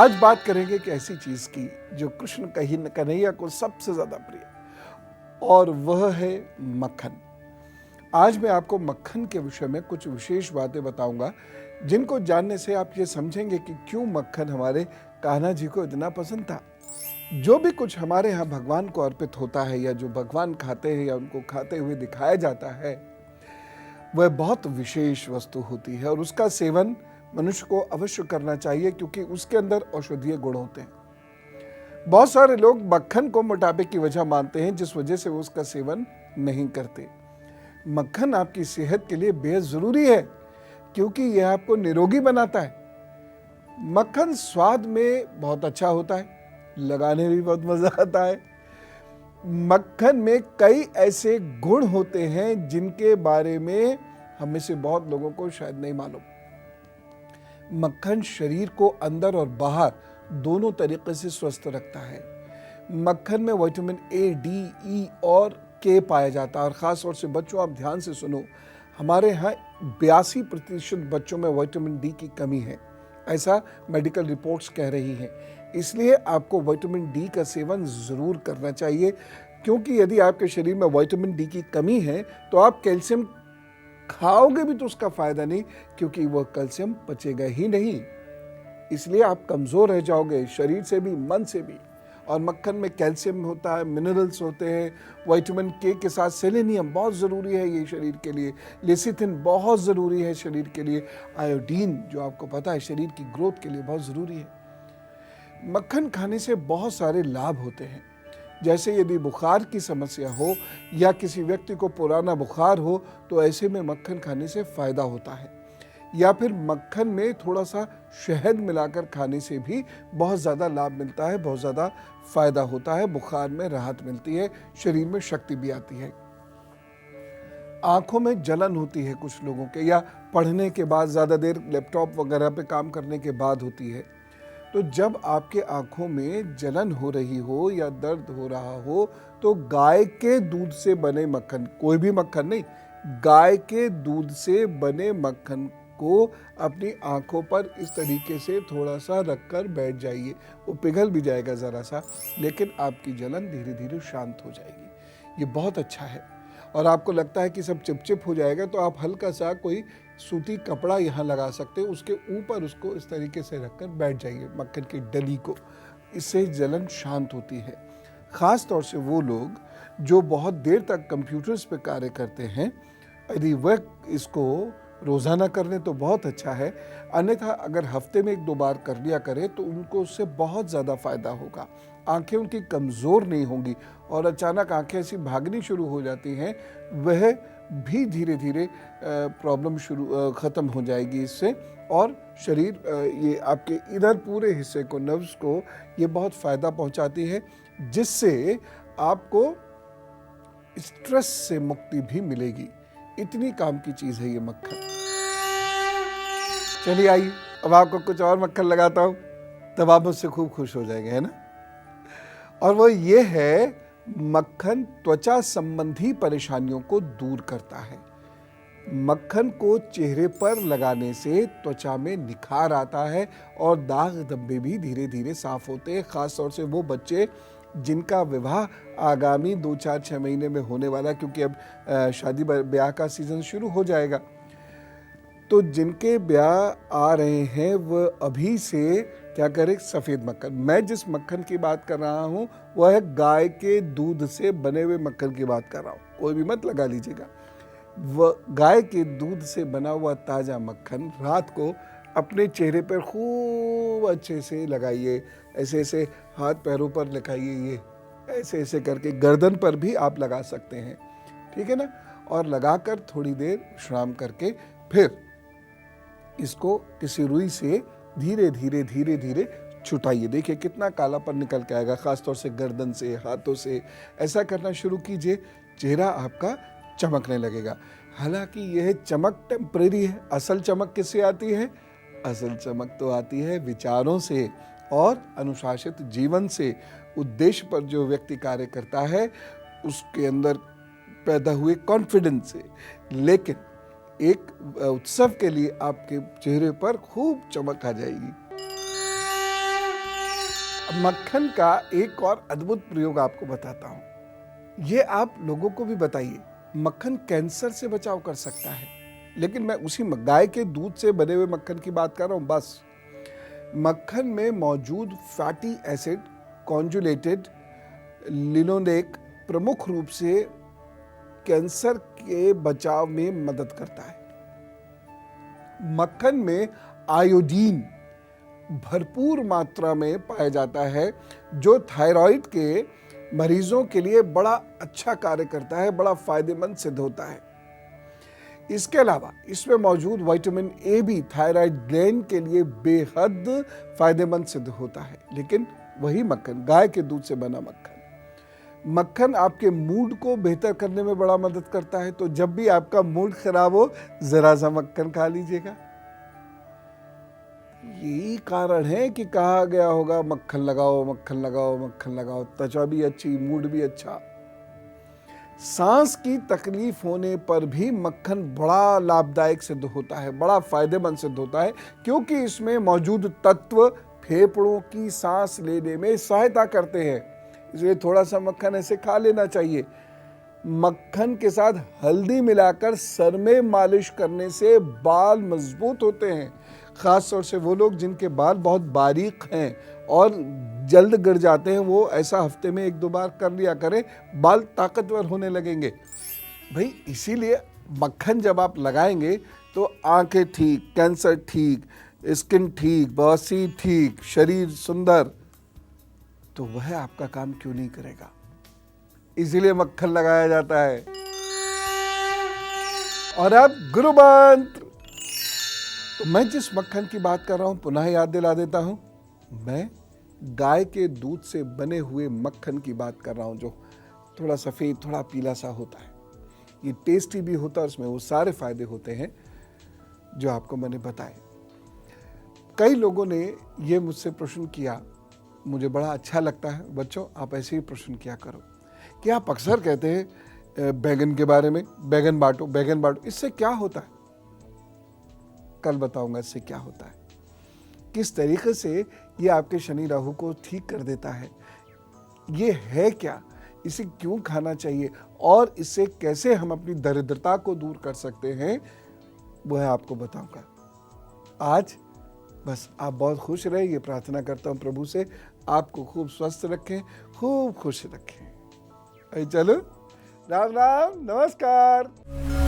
आज बात करेंगे एक ऐसी चीज की जो कृष्ण कन्हैया को सबसे ज्यादा प्रिय, और वह है मक्खन। आज मैं आपको मक्खन के विषय में कुछ विशेष बातें बताऊंगा जिनको जानने से आप ये समझेंगे कि क्यों मक्खन हमारे कान्हा जी को इतना पसंद था। जो भी कुछ हमारे यहाँ भगवान को अर्पित होता है या जो भगवान खाते हैं या उनको खाते हुए दिखाया जाता है, वह बहुत विशेष वस्तु होती है और उसका सेवन मनुष्य को अवश्य करना चाहिए क्योंकि उसके अंदर औषधीय गुण होते हैं। बहुत सारे लोग मक्खन को मोटापे की वजह मानते हैं, जिस वजह से वो उसका सेवन नहीं करते। मक्खन आपकी सेहत के लिए बेहद जरूरी है क्योंकि यह आपको निरोगी बनाता है। मक्खन स्वाद में बहुत अच्छा होता है, लगाने में भी बहुत मजा आता है। मक्खन में कई ऐसे गुण होते हैं जिनके बारे में हम में से बहुत लोगों को शायद नहीं मालूम। मक्खन शरीर को अंदर और बाहर दोनों तरीके से स्वस्थ रखता है। मक्खन में विटामिन ए, डी, ई और के पाया जाता है और ख़ास तौर से बच्चों, आप ध्यान से सुनो, हमारे यहाँ 82% बच्चों में विटामिन डी की कमी है, ऐसा मेडिकल रिपोर्ट्स कह रही हैं। इसलिए आपको विटामिन डी का सेवन ज़रूर करना चाहिए क्योंकि यदि आपके शरीर में विटामिन डी की कमी है तो आप कैल्शियम खाओगे भी तो उसका फायदा नहीं क्योंकि वह कैल्शियम पचेगा ही नहीं। इसलिए आप कमज़ोर रह जाओगे, शरीर से भी मन से भी। और मक्खन में कैल्शियम होता है, मिनरल्स होते हैं, विटामिन के साथ सेलेनियम बहुत ज़रूरी है ये शरीर के लिए, लेसिथिन बहुत ज़रूरी है शरीर के लिए, आयोडीन जो आपको पता है शरीर की ग्रोथ के लिए बहुत ज़रूरी है। मक्खन खाने से बहुत सारे लाभ होते हैं, जैसे यदि बुखार की समस्या हो या किसी व्यक्ति को पुराना बुखार हो तो ऐसे में मक्खन खाने से फ़ायदा होता है, या फिर मक्खन में थोड़ा सा शहद मिलाकर खाने से भी बहुत ज़्यादा लाभ मिलता है, बहुत ज़्यादा फ़ायदा होता है, बुखार में राहत मिलती है, शरीर में शक्ति भी आती है। आँखों में जलन होती है कुछ लोगों के, या पढ़ने के बाद ज़्यादा देर लैपटॉप वगैरह पे काम करने के बाद होती है। तो जब आपके आँखों में जलन हो रही हो या दर्द हो रहा हो तो गाय के दूध से बने मक्खन, कोई भी मक्खन नहीं, गाय के दूध से बने मक्खन को अपनी आँखों पर इस तरीके से थोड़ा सा रखकर बैठ जाइए। वो पिघल भी जाएगा ज़रा सा, लेकिन आपकी जलन धीरे धीरे शांत हो जाएगी। ये बहुत अच्छा है। और आपको लगता है कि सब चिपचिप हो जाएगा तो आप हल्का सा कोई सूती कपड़ा यहाँ लगा सकते हो, उसके ऊपर उसको इस तरीके से रखकर बैठ जाइए मक्खन की डली को। इससे जलन शांत होती है। ख़ास तौर से वो लोग जो बहुत देर तक कंप्यूटर्स पे कार्य करते हैं, यदि वह इसको रोज़ाना कर लें तो बहुत अच्छा है, अन्यथा अगर हफ्ते में 1-2 बार कर लिया करें तो उनको उससे बहुत ज़्यादा फ़ायदा होगा। आंखें उनकी कमज़ोर नहीं होंगी और अचानक आंखें ऐसी भागनी शुरू हो जाती हैं, वह भी धीरे धीरे प्रॉब्लम ख़त्म हो जाएगी इससे। और शरीर ये आपके इधर पूरे हिस्से को, नर्व्स को ये बहुत फ़ायदा पहुंचाती है, जिससे आपको स्ट्रेस से मुक्ति भी मिलेगी। इतनी काम की चीज़ है ये मक्खन। चलिए आइए अब आपको कुछ और मक्खन लगाता हूँ, तब आप मुझसे खूब खुश हो जाएंगे, है ना। और वो ये है, मक्खन त्वचा संबंधी परेशानियों को दूर करता है। मक्खन को चेहरे पर लगाने से त्वचा में निखार आता है और दाग धब्बे भी धीरे धीरे साफ होते हैं। खास तौर से वो बच्चे जिनका विवाह आगामी 2-4-6 महीने में होने वाला, क्योंकि अब शादी ब्याह का सीजन शुरू हो जाएगा, तो जिनके ब्याह आ रहे हैं वह अभी से क्या करें, सफ़ेद मक्खन। मैं जिस मक्खन की बात कर रहा हूँ वह है गाय के दूध से बने हुए मक्खन की बात कर रहा हूँ, कोई भी मत लगा लीजिएगा। वह गाय के दूध से बना हुआ ताज़ा मक्खन रात को अपने चेहरे पर खूब अच्छे से लगाइए, ऐसे ऐसे हाथ पैरों पर लगाइए, ये ऐसे ऐसे करके गर्दन पर भी आप लगा सकते हैं, ठीक है ना। और लगाकर थोड़ी देर विश्राम करके फिर इसको किसी रुई से धीरे धीरे धीरे धीरे छुटाइए। देखिए कितना कालापन निकल के आएगा, खासतौर से गर्दन से, हाथों से। ऐसा करना शुरू कीजिए, चेहरा आपका चमकने लगेगा। हालांकि यह चमक टेम्परेरी है, असल चमक किससे आती है? असल चमक तो आती है विचारों से और अनुशासित जीवन से। उद्देश्य पर जो व्यक्ति कार्य करता है उसके अंदर पैदा हुए कॉन्फिडेंस से। लेकिन एक उत्सव के लिए आपके चेहरे पर खूब चमक आ जाएगी। मक्खन का एक और अद्भुत प्रयोग आपको बताता हूं। ये आप लोगों को भी बताइए। मक्खन कैंसर से बचाव कर सकता है, लेकिन मैं उसी गाय के दूध से बने हुए मक्खन की बात कर रहा हूं। बस मक्खन में मौजूद फैटी एसिड कॉन्जुलेटेड लिनोलेक प्रमुख रूप से कैंसर के बचाव में मदद करता है। मक्खन में आयोडीन भरपूर मात्रा में पाया जाता है, जो थायराइड के मरीजों के लिए बड़ा अच्छा कार्य करता है, बड़ा फायदेमंद सिद्ध होता है। इसके अलावा इसमें मौजूद विटामिन ए भी थायराइड ग्लैंड के लिए बेहद फायदेमंद सिद्ध होता है। लेकिन वही मक्खन, गाय के दूध से बना मक्खन आपके मूड को बेहतर करने में बड़ा मदद करता है। तो जब भी आपका मूड खराब हो, जरा सा मक्खन खा लीजिएगा। यही कारण है कि कहा गया होगा मक्खन लगाओ, मक्खन लगाओ, मक्खन लगाओ। त्वचा भी अच्छी, मूड भी अच्छा। सांस की तकलीफ होने पर भी मक्खन बड़ा लाभदायक सिद्ध होता है, बड़ा फायदेमंद सिद्ध होता है, क्योंकि इसमें मौजूद तत्व फेफड़ों की सांस लेने में सहायता करते हैं। इसलिए थोड़ा सा मक्खन ऐसे खा लेना चाहिए। मक्खन के साथ हल्दी मिलाकर सर में मालिश करने से बाल मजबूत होते हैं। खास तौर से वो लोग जिनके बाल बहुत बारीक हैं और जल्द गिर जाते हैं, वो ऐसा हफ्ते में 1-2 बार कर लिया करें, बाल ताकतवर होने लगेंगे। भाई इसीलिए मक्खन जब आप लगाएंगे तो आंखें ठीक, कैंसर ठीक, स्किन ठीक, बवासीर ठीक, शरीर सुंदर, तो वह आपका काम क्यों नहीं करेगा? इसीलिए मक्खन लगाया जाता है। और अब गुरु मंत्र। तो मैं जिस मक्खन की बात कर रहा हूं, पुनः याद दिला देता हूं। मैं गाय के दूध से बने हुए मक्खन की बात कर रहा हूं, जो थोड़ा सफेद, थोड़ा पीला सा होता है। ये टेस्टी भी होता है, उसमें वो सारे फायदे होते हैं जो आपको मैंने बताए। कई लोगों ने ये मुझसे प्रश्न किया, मुझे बड़ा अच्छा लगता है। बच्चों, आप ऐसे ही प्रश्न किया करो कि आप अक्सर कहते हैं बैगन के बारे में, बैगन बांटो, बैगन बांटो। इससे क्या होता है? कल बताऊंगा इससे क्या होता है, किस तरीके से ये आपके शनि राहु को ठीक कर देता है, ये है क्या, इसे क्यों खाना चाहिए, और इससे कैसे हम अपनी दरिद्रता को दूर कर सकते हैं, वह आपको बताऊंगा। आज बस आप बहुत खुश रहे, ये प्रार्थना करता हूं प्रभु से, आपको खूब स्वस्थ रखें, खूब खुश रखें। चलो, राम राम, नमस्कार।